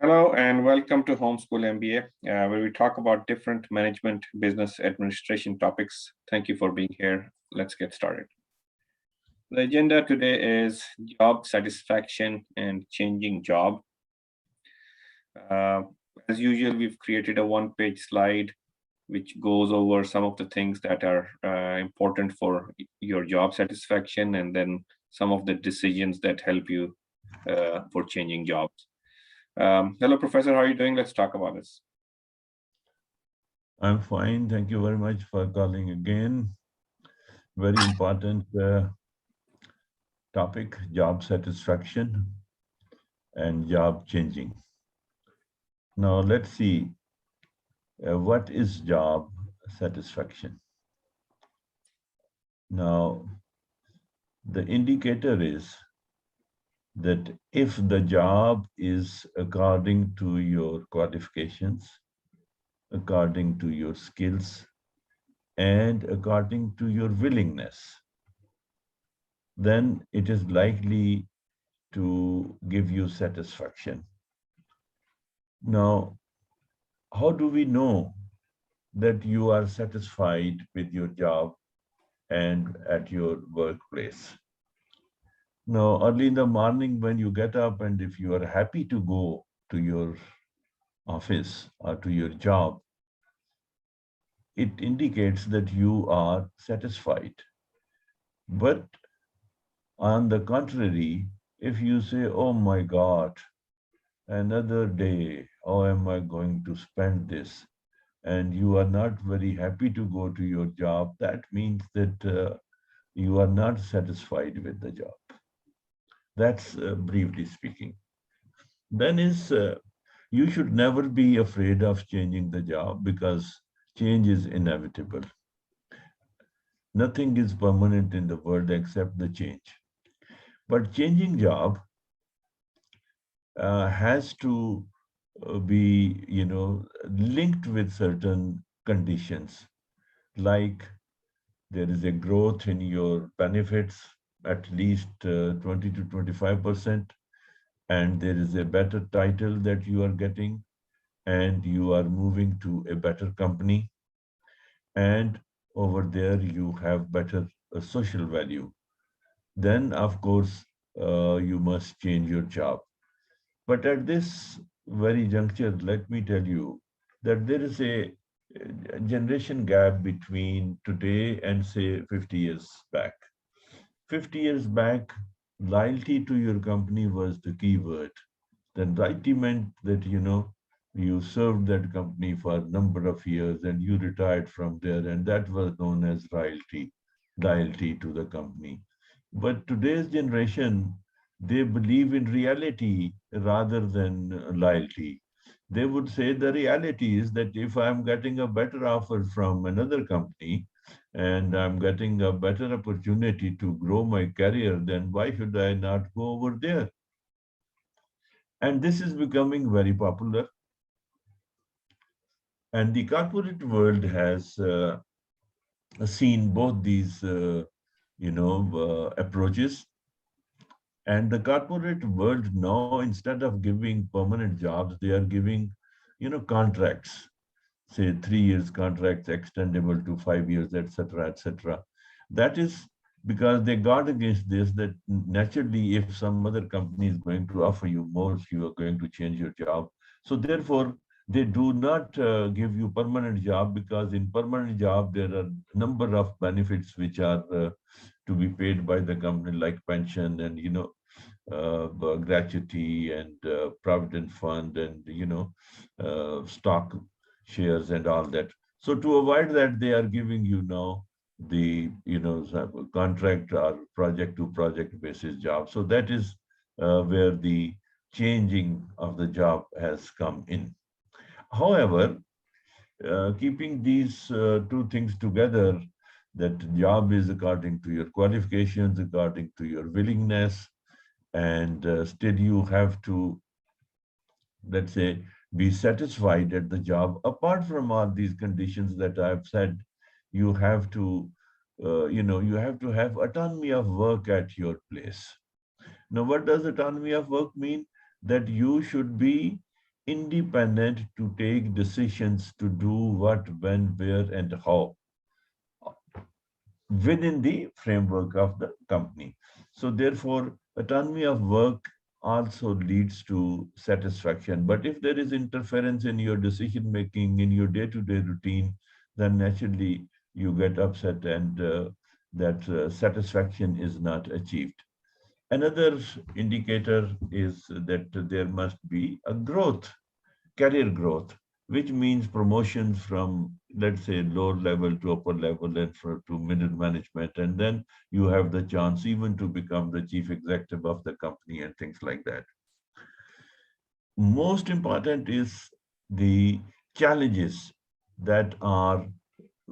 Hello and welcome to Homeschool MBA, where we talk about different management, business, administration topics. Thank you for being here. Let's get started. The agenda today is job satisfaction and changing job. Uh, as usual, we've created a one-page slide which goes over some of the things that are important for your job satisfaction and then some of the decisions that help you for changing jobs. Hello, Professor. How are you doing? Let's talk about this. I'm fine. Thank you very much for calling again. Very important topic, job satisfaction and job changing. Now let's see, what is job satisfaction? Now, the indicator is that if the job is according to your qualifications, according to your skills, and according to your willingness, then it is likely to give you satisfaction. Now, how do we know that you are satisfied with your job and at your workplace? Now, early in the morning when you get up and if you are happy to go to your office or to your job, it indicates that you are satisfied. But on the contrary, if you say, oh my God, another day, how am I going to spend this? And you are not very happy to go to your job, that means that you are not satisfied with the job. That's briefly speaking. Then is you should never be afraid of changing the job because change is inevitable. Nothing is permanent in the world except the change. But changing job has to be, linked with certain conditions, like there is a growth in your benefits at least 20 to 25%, and there is a better title that you are getting, and you are moving to a better company, and over there you have better social value. Then, of course, you must change your job. But at this very juncture, let me tell you that there is a generation gap between today and say 50 years back. 50 years back, loyalty to your company was the key word. Then loyalty meant that, you served that company for a number of years and you retired from there, and that was known as loyalty to the company. But today's generation, they believe in reality rather than loyalty. They would say the reality is that if I'm getting a better offer from another company and I'm getting a better opportunity to grow my career, then why should I not go over there? And this is becoming very popular. And the corporate world has seen both these, approaches. And the corporate world now, instead of giving permanent jobs, they are giving, contracts, say 3 years contracts extendable to 5 years, etc., etc. That is because they guard against this, that naturally, if some other company is going to offer you more, you are going to change your job. So therefore, they do not give you permanent job, because in permanent job, there are number of benefits which are to be paid by the company, like pension and, gratuity and provident fund and, stock shares and all that. So to avoid that, they are giving you now the, contract or project to project basis job. So that is where the changing of the job has come in. However, keeping these two things together, that job is according to your qualifications, according to your willingness, and still you have to, let's say, be satisfied at the job. Apart from all these conditions that I've said, you have to, you have to have autonomy of work at your place. Now, what does autonomy of work mean? That you should be independent to take decisions to do what, when, where, and how within the framework of the company. So, therefore, autonomy of work also leads to satisfaction. But if there is interference in your decision making, in your day to day routine, then naturally you get upset and that satisfaction is not achieved. Another indicator is that there must be a growth, career growth, which means promotions from, let's say, lower level to upper level and to middle management. And then you have the chance even to become the chief executive of the company and things like that. Most important is the challenges that are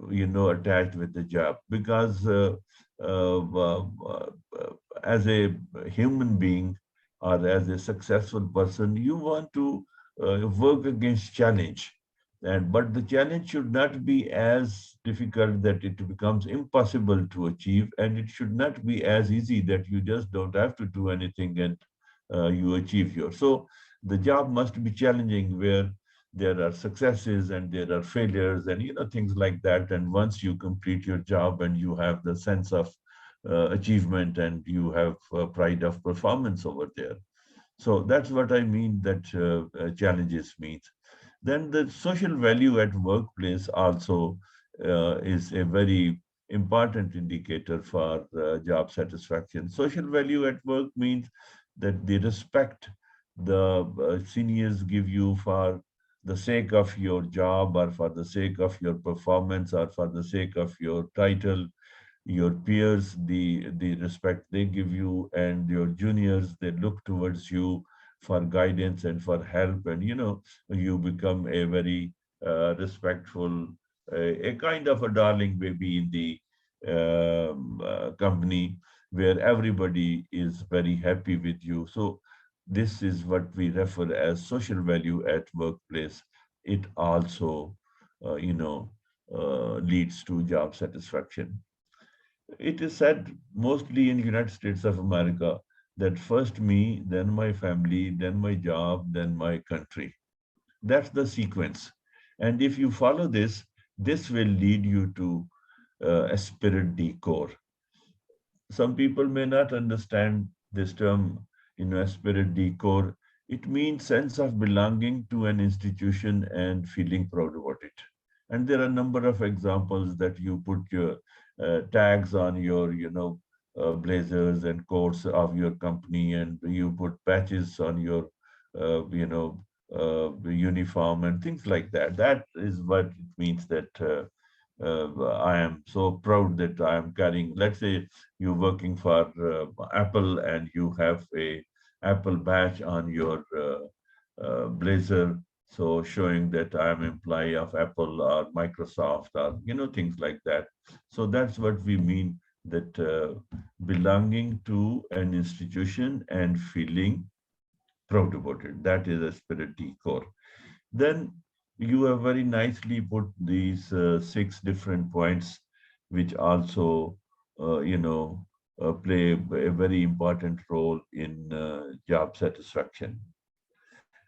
attached with the job because uh, uh, uh, as a human being or as a successful person you want to work against challenge, and but the challenge should not be as difficult that it becomes impossible to achieve, and it should not be as easy that you just don't have to do anything and you achieve your. So the job must be challenging where there are successes and there are failures and things like that, and once you complete your job and you have the sense of achievement and you have pride of performance over there. So that's what I mean that challenges means. Then the social value at workplace also is a very important indicator for job satisfaction. Social value at work means that the respect the seniors give you for the sake of your job or for the sake of your performance or for the sake of your title, your peers, the respect they give you, and your juniors, they look towards you for guidance and for help, and you become a very respectful, a kind of a darling baby in the company where everybody is very happy with you. So this is what we refer as social value at workplace. It also leads to job satisfaction. It is said mostly in United States of America that first me, then my family, then my job, then my country. That's the sequence. And if you follow this, this will lead you to a spirit decor. Some people may not understand this term, spirit decor. It means sense of belonging to an institution and feeling proud about it. And there are a number of examples that you put your tags on your, blazers and coats of your company, and you put patches on your, uniform and things like that. That is what it means that I am so proud that I am carrying. Let's say you're working for Apple and you have a Apple badge on your blazer, so showing that I am employee of Apple or Microsoft or things like that. So that's what we mean that belonging to an institution and feeling proud about it. That is a spirit core. Then you have very nicely put these six different points, which also, play a very important role in job satisfaction.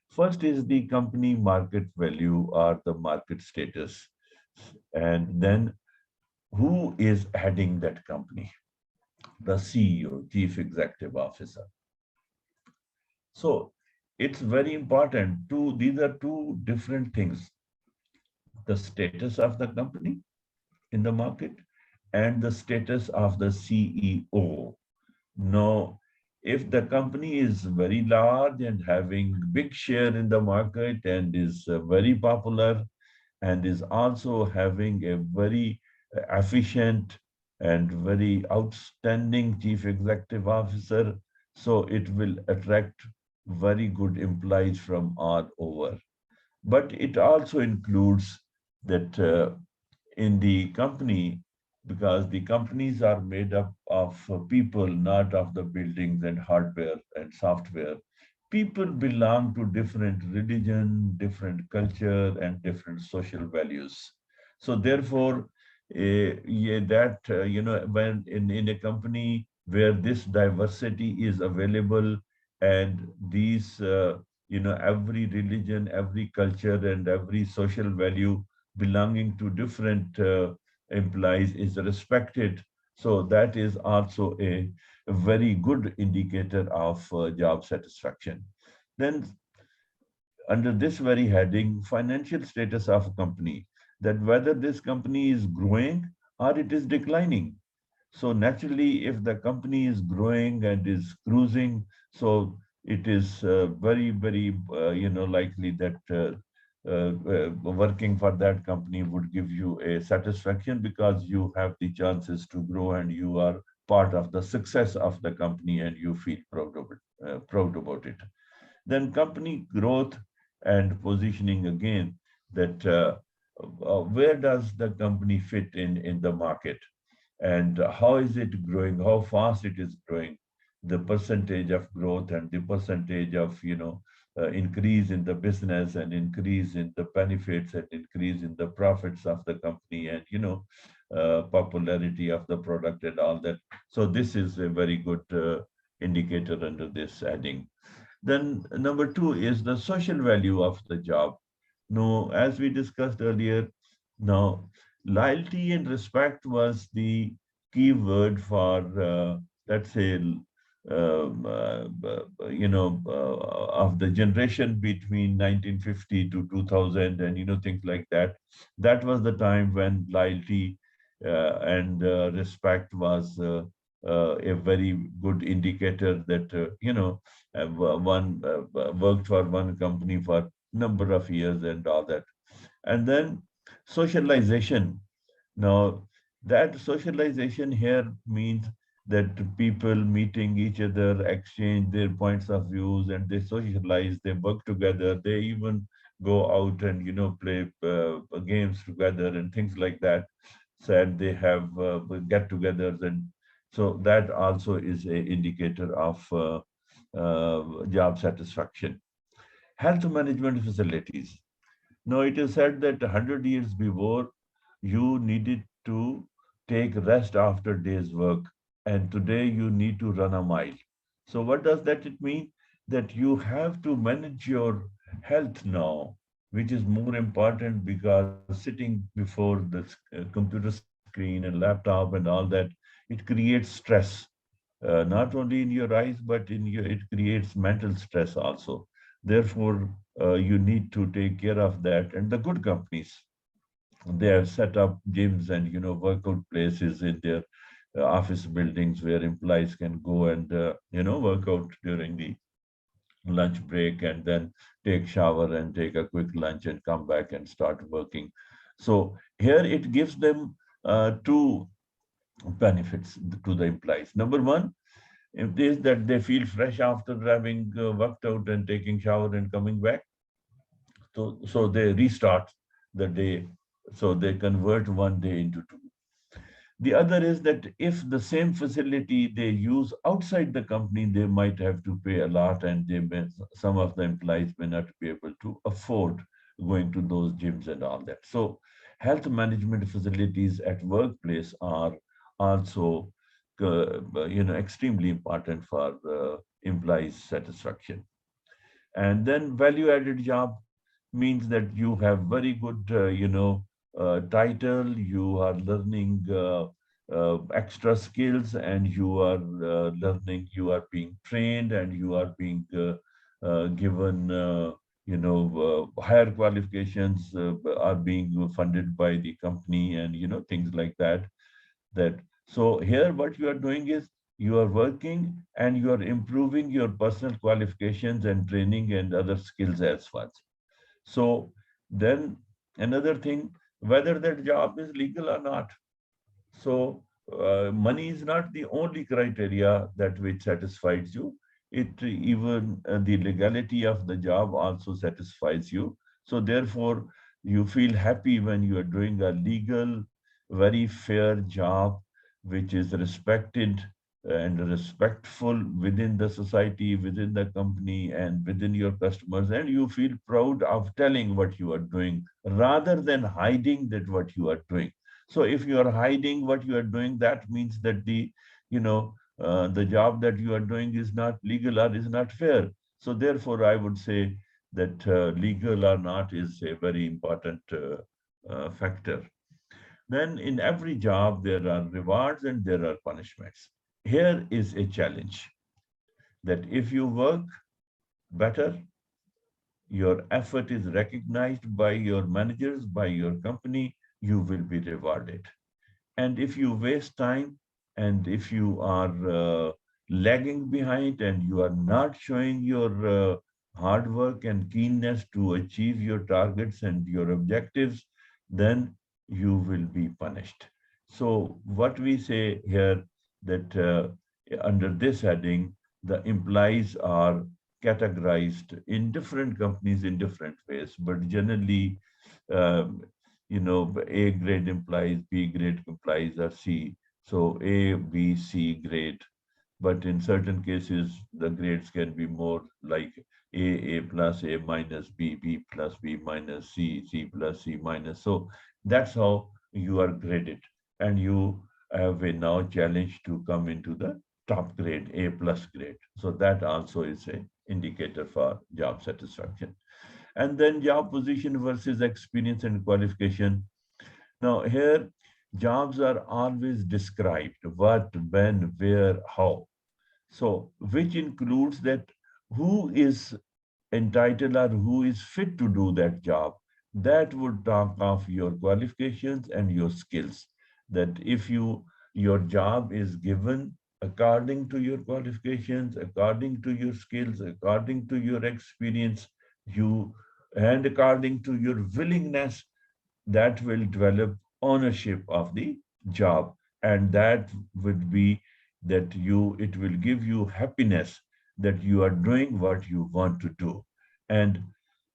First is the company market value or the market status, and then who is heading that company? The CEO, Chief Executive Officer. So it's very important. These are two different things: the status of the company in the market and the status of the CEO. Now, if the company is very large and having big share in the market and is very popular and is also having a very efficient and very outstanding chief executive officer, so it will attract very good employees from all over. But it also includes that in the company, because the companies are made up of people, not of the buildings and hardware and software. People belong to different religion, different culture, and different social values. So therefore, yeah, that when in a company where this diversity is available and these every religion, every culture, and every social value belonging to different employees is respected. So that is also a very good indicator of job satisfaction. Then under this very heading, financial status of a company, that whether this company is growing or it is declining. So naturally, if the company is growing and is cruising, so it is very, likely that working for that company would give you a satisfaction because you have the chances to grow and you are part of the success of the company and you feel proud about it. Then company growth and positioning again, that where does the company fit in the market, and how is it growing, how fast it is growing, the percentage of growth and the percentage of increase in the business and increase in the benefits and increase in the profits of the company, and popularity of the product and all that. So this is a very good indicator under this heading. Then number two is the social value of the job. Now, as we discussed earlier, now loyalty and respect was the key word for, let's say, of the generation between 1950 to 2000, and things like that. That was the time when loyalty and respect was a very good indicator that one worked for one company for number of years and all that. And then socialization. Now, that socialization here means that people meeting each other, exchange their points of views, and they socialize, they work together, they even go out and play games together and things like that. Said they have get-togethers, and so that also is a indicator of job satisfaction. Health management facilities. Now, it is said that 100 years before, you needed to take rest after day's work, and today you need to run a mile. So, what does that it mean? That you have to manage your health now, which is more important because sitting before the computer screen and laptop and all that, it creates stress, not only in your eyes, but it creates mental stress also. Therefore, you need to take care of that. And the good companies, they have set up gyms and workout places in their office buildings where employees can go and work out during the lunch break, and then take shower and take a quick lunch and come back and start working. So here it gives them two benefits to the employees. Number one, if this that they feel fresh after having worked out and taking shower and coming back, so they restart the day, so they convert one day into two. The other is that if the same facility they use outside the company, they might have to pay a lot, and some of the employees may not be able to afford going to those gyms and all that. So health management facilities at workplace are also extremely important for employees satisfaction. And then value added job means that you have very good title, you are learning extra skills, and you are learning, you are being trained, and you are being given higher qualifications are being funded by the company, and things like that. So here what you are doing is you are working and you are improving your personal qualifications and training and other skills as well. So then another thing, whether that job is legal or not. So money is not the only criteria that which satisfies you. It even the legality of the job also satisfies you. So therefore, you feel happy when you are doing a legal, very fair job, which is respected and respectful within the society, within the company, and within your customers, and you feel proud of telling what you are doing rather than hiding that what you are doing. So if you are hiding what you are doing, that means that the job that you are doing is not legal or is not fair. So therefore, I would say that legal or not is a very important factor. Then in every job, there are rewards and there are punishments. Here is a challenge that if you work better, your effort is recognized by your managers, by your company, you will be rewarded. And if you waste time and if you are lagging behind and you are not showing your hard work and keenness to achieve your targets and your objectives, then you will be punished. So, what we say here that under this heading, the employees are categorized in different companies in different ways, but generally, um, A grade implies, B grade implies, or C. So A, B, C grade. But in certain cases, the grades can be more like A plus, A minus, B plus, B minus, C plus, C minus. So that's how you are graded. And you have a now challenge to come into the top grade, A plus grade. So that also is a indicator for job satisfaction. And then job position versus experience and qualification. Now, here, jobs are always described what, when, where, how. So, which includes that who is entitled or who is fit to do that job. That would talk of your qualifications and your skills. That if your job is given according to your qualifications, according to your skills, according to your experience, you and according to your willingness, that will develop ownership of the job, and that would be that you it will give you happiness that you are doing what you want to do. And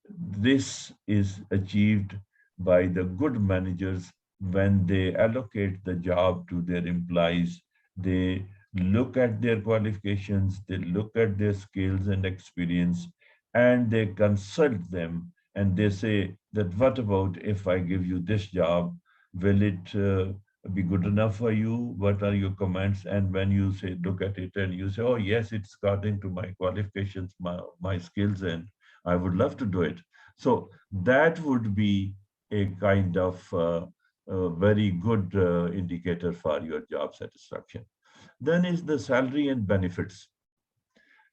this is achieved by the good managers when they allocate the job to their employees. They look at their qualifications, they look at their skills and experience, and they consult them and they say that what about if I give you this job? Will it be good enough for you? What are your comments? And when you say, look at it and you say, oh, yes, it's according to my qualifications, my skills, and I would love to do it. So that would be a kind of very good indicator for your job satisfaction. Then is the salary and benefits.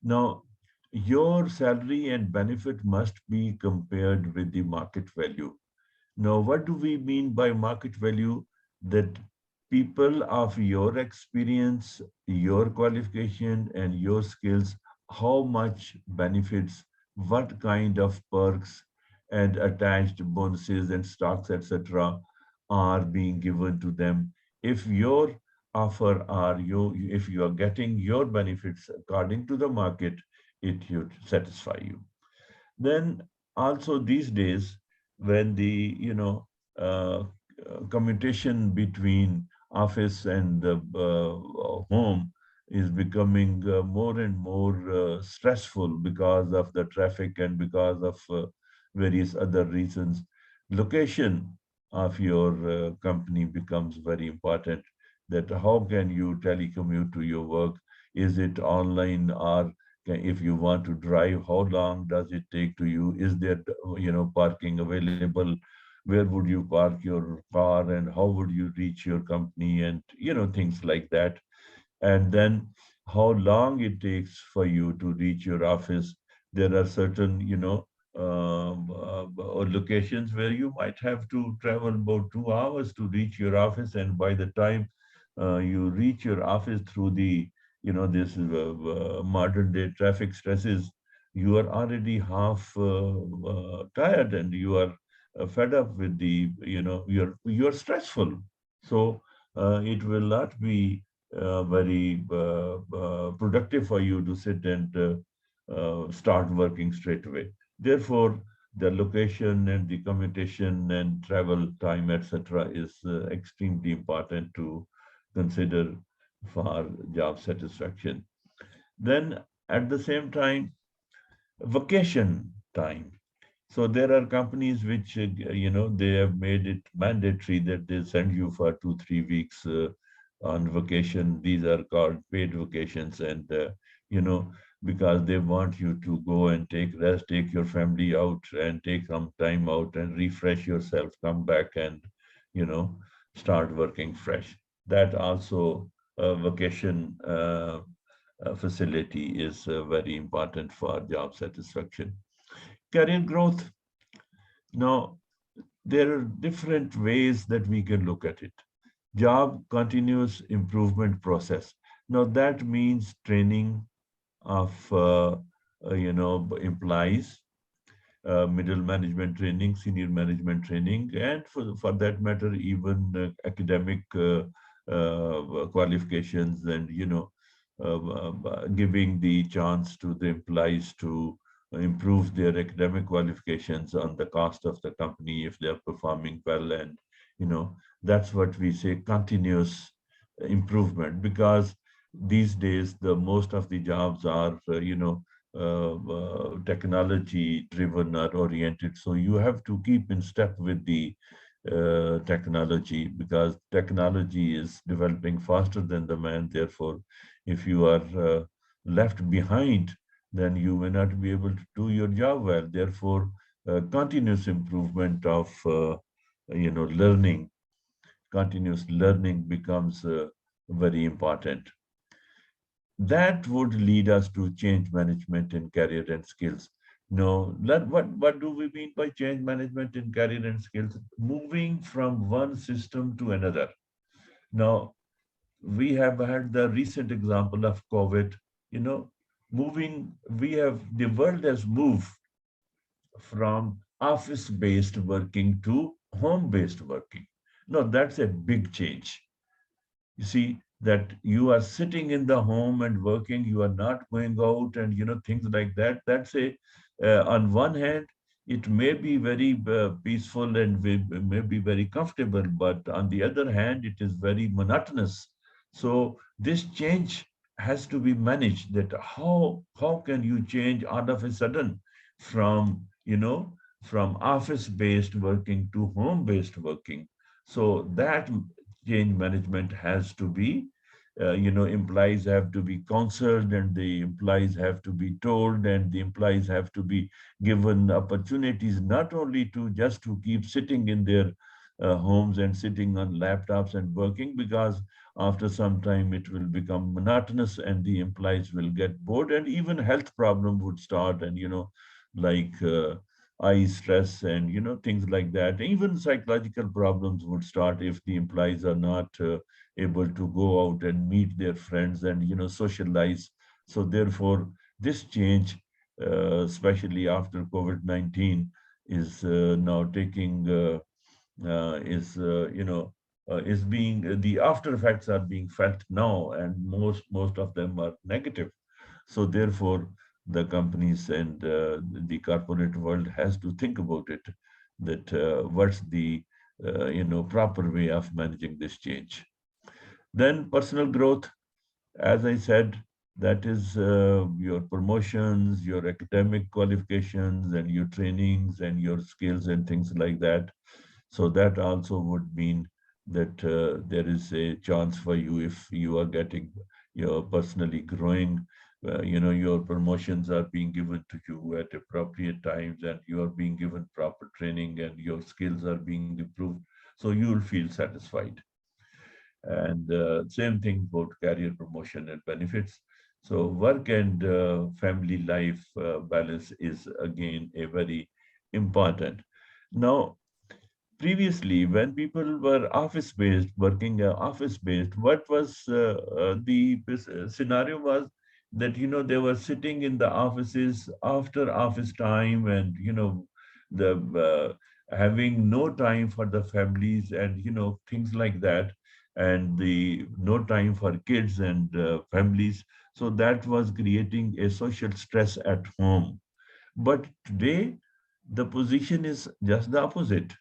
Now, your salary and benefit must be compared with the market value. Now, what do we mean by market value? That people of your experience, your qualification, and your skills, how much benefits, what kind of perks and attached bonuses and stocks, etc., are being given to them. If your offer or if you are getting your benefits according to the market, it should satisfy you. Then also these days, when the commutation between office and the home is becoming more and more stressful because of the traffic and because of various other reasons, location of your company becomes very important. That how can you telecommute to your work? Is it online, or if you want to drive, how long does it take to you? Is there parking available? Where would you park your car, and how would you reach your company, and things like that. And then how long it takes for you to reach your office. There are certain locations where you might have to travel about 2 hours to reach your office, and by the time you reach your office through the this modern day traffic stresses, you are already half tired, and you are fed up with the you're stressful. So it will not be very productive for you to sit and start working straight away. Therefore, the location and the commutation and travel time, etc., is extremely important to consider for job satisfaction. Then, at the same time, vacation time. So there are companies which, they have made it mandatory that they send you for 2, 3 weeks on vacation. These are called paid vacations, and because they want you to go and take rest, take your family out and take some time out and refresh yourself, come back and, you know, start working fresh. That also vacation facility is very important for job satisfaction. Career growth. Now, there are different ways that we can look at it. Job continuous improvement process. Now, that means training of employees, middle management training, senior management training, and for that matter, even academic qualifications, and giving the chance to the employees to improve their academic qualifications on the cost of the company if they are performing well. And you know that's what we say continuous improvement, because these days the most of the jobs are technology driven or oriented. So you have to keep in step with the technology, because technology is developing faster than the man. Therefore, if you are left behind, then you may not be able to do your job well. Therefore, continuous improvement of learning, continuous learning becomes very important. That would lead us to change management in career and skills. No, what do we mean by change management in career and skills? Moving from one system to another. Now, we have had the recent example of COVID, you know, the world has moved from office-based working to home-based working. No, that's a big change. You see that you are sitting in the home and working, you are not going out, and things like that. That's a on one hand it may be very peaceful and may be very comfortable, but on the other hand it is very monotonous. So this change has to be managed. That how can you change all of a sudden from from office based working to home based working? So that change management has to be, employees have to be counseled, and the employees have to be told, and the employees have to be given opportunities, not only to just to keep sitting in their homes and sitting on laptops and working, because after some time it will become monotonous and the employees will get bored, and even health problem would start, and like eye stress and things like that. Even psychological problems would start if the employees are not able to go out and meet their friends and socialize. So therefore this change, especially after COVID-19, is now taking is being the after effects are being felt now, and most of them are negative. So therefore, the companies and the corporate world has to think about it, that what's the proper way of managing this change. Then personal growth, as I said, that is your promotions, your academic qualifications, and your trainings and your skills and things like that. So that also would mean that there is a chance for you if you are getting, you're personally growing. Your promotions are being given to you at appropriate times, and you are being given proper training, and your skills are being improved. So you will feel satisfied. And same thing about career promotion and benefits. So work and family life balance is again a very important. Now, previously, when people were office based, working office based, what was scenario was that they were sitting in the offices after office time, and the having no time for the families, and things like that, and the no time for kids and families. So that was creating a social stress at home. But today the position is just the opposite.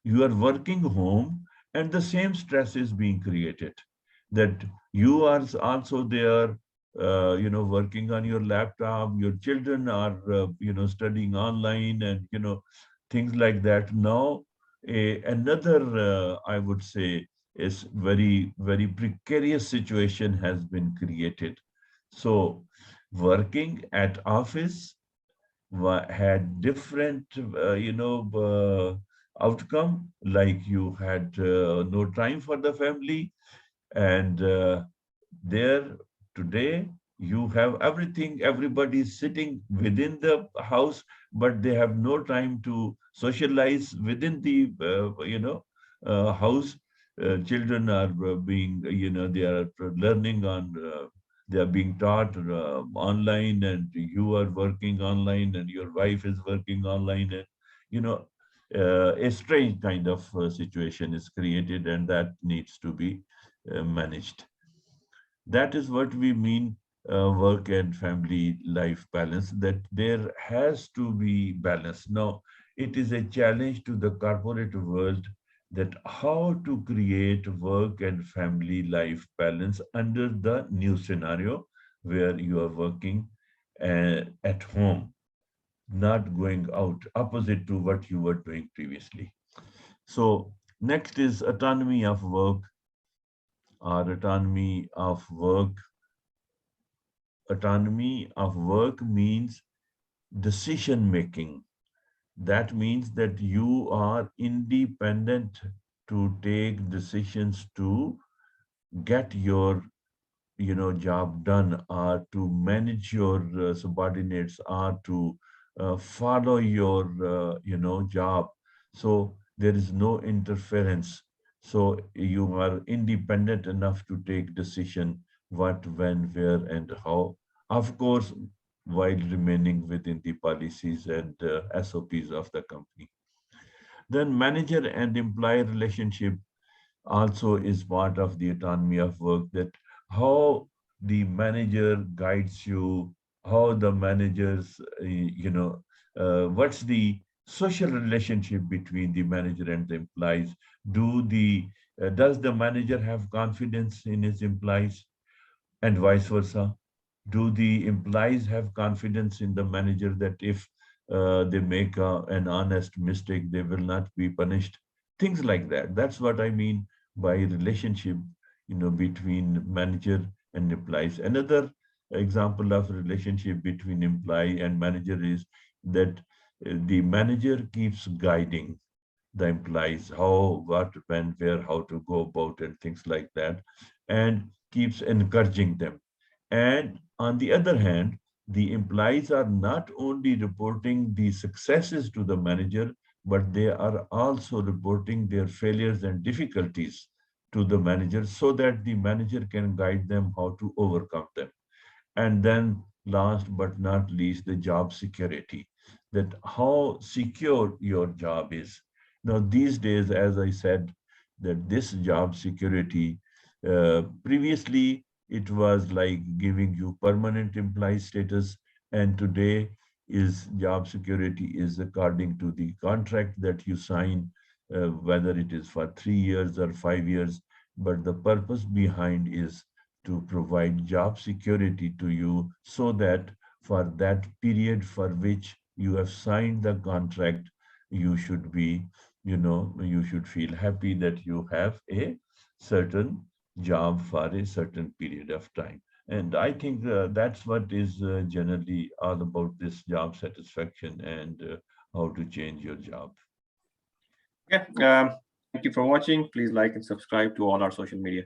You are working home, and the same stress is being created, that you are also there, working on your laptop. Your children are studying online, and things like that. Now another I would say is very very precarious situation has been created. So Working at office had different, outcome. Like you had no time for the family, and there today you have everything. Everybody is sitting within the house, but they have no time to socialize within the house. Children are being, they are learning on. They are being taught online, and you are working online, and your wife is working online, and you know, a strange kind of situation is created, and that needs to be managed. That is what we mean, work and family life balance, that there has to be balance. Now, it is a challenge to the corporate world that how to create work and family life balance under the new scenario where you are working at home, not going out, opposite to what you were doing previously. So, next is autonomy of work or autonomy of work. Autonomy of work means decision making. That means that you are independent to take decisions to get your job done, or to manage your subordinates, or to follow your job. So there is no interference. So you are independent enough to take decision what, when, where, and how, of course, while remaining within the policies and SOPs of the company. Then manager and employee relationship also is part of the autonomy of work, that how the manager guides you, how the managers, what's the social relationship between the manager and the employees. Does the manager have confidence in his employees, and vice versa? Do the employees have confidence in the manager that if they make an honest mistake, they will not be punished? Things like that. That's what I mean by relationship, between manager and employees. Another example of relationship between employee and manager is that the manager keeps guiding the employees how, what, when, where, how to go about, and things like that, and keeps encouraging them. And on the other hand, the employees are not only reporting the successes to the manager, but they are also reporting their failures and difficulties to the manager, so that the manager can guide them how to overcome them. And then last but not least, the job security, that how secure your job is. Now, these days, as I said, that this job security, previously it was like giving you permanent employee status, and today is job security is according to the contract that you sign, whether it is for 3 years or 5 years. But the purpose behind is to provide job security to you, so that for that period for which you have signed the contract, you should be, you should feel happy that you have a certain job for a certain period of time. And I think that's what is generally all about this job satisfaction, and how to change your job. Okay. Thank you for watching. Please like and subscribe to all our social media.